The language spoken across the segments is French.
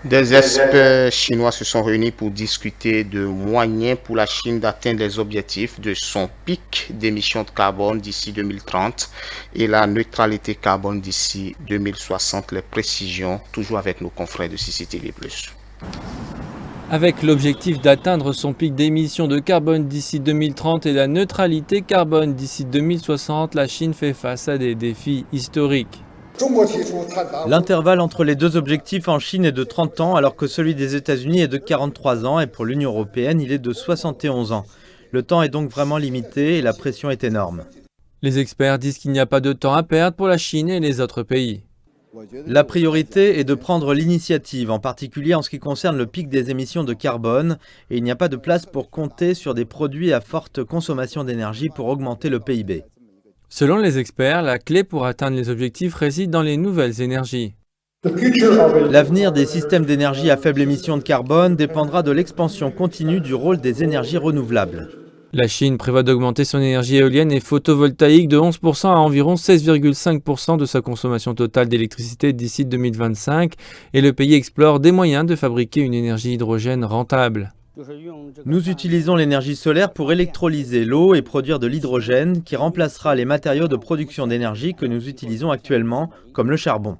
Des experts chinois se sont réunis pour discuter de moyens pour la Chine d'atteindre les objectifs de son pic d'émissions de carbone d'ici 2030 et la neutralité carbone d'ici 2060. Les précisions, toujours avec nos confrères de CCTV+. Avec l'objectif d'atteindre son pic d'émissions de carbone d'ici 2030 et la neutralité carbone d'ici 2060, la Chine fait face à des défis historiques. L'intervalle entre les deux objectifs en Chine est de 30 ans, alors que celui des États-Unis est de 43 ans et pour l'Union européenne, il est de 71 ans. Le temps est donc vraiment limité et la pression est énorme. Les experts disent qu'il n'y a pas de temps à perdre pour la Chine et les autres pays. La priorité est de prendre l'initiative, en particulier en ce qui concerne le pic des émissions de carbone, et il n'y a pas de place pour compter sur des produits à forte consommation d'énergie pour augmenter le PIB. Selon les experts, la clé pour atteindre les objectifs réside dans les nouvelles énergies. L'avenir des systèmes d'énergie à faible émission de carbone dépendra de l'expansion continue du rôle des énergies renouvelables. La Chine prévoit d'augmenter son énergie éolienne et photovoltaïque de 11% à environ 16,5% de sa consommation totale d'électricité d'ici 2025 et le pays explore des moyens de fabriquer une énergie hydrogène rentable. Nous utilisons l'énergie solaire pour électrolyser l'eau et produire de l'hydrogène qui remplacera les matériaux de production d'énergie que nous utilisons actuellement, comme le charbon.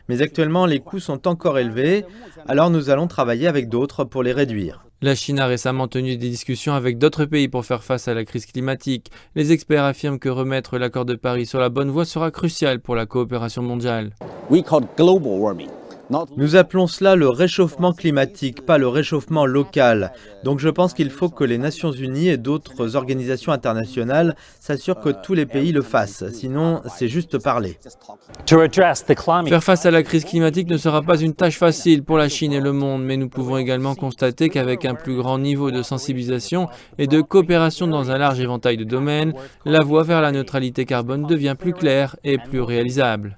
Mais actuellement, les coûts sont encore élevés, alors nous allons travailler avec d'autres pour les réduire. La Chine a récemment tenu des discussions avec d'autres pays pour faire face à la crise climatique. Les experts affirment que remettre l'accord de Paris sur la bonne voie sera crucial pour la coopération mondiale. Nous appelons cela le réchauffement climatique, pas le réchauffement local. Donc je pense qu'il faut que les Nations Unies et d'autres organisations internationales s'assurent que tous les pays le fassent. Sinon, c'est juste parler. Faire face à la crise climatique ne sera pas une tâche facile pour la Chine et le monde, mais nous pouvons également constater qu'avec un plus grand niveau de sensibilisation et de coopération dans un large éventail de domaines, la voie vers la neutralité carbone devient plus claire et plus réalisable.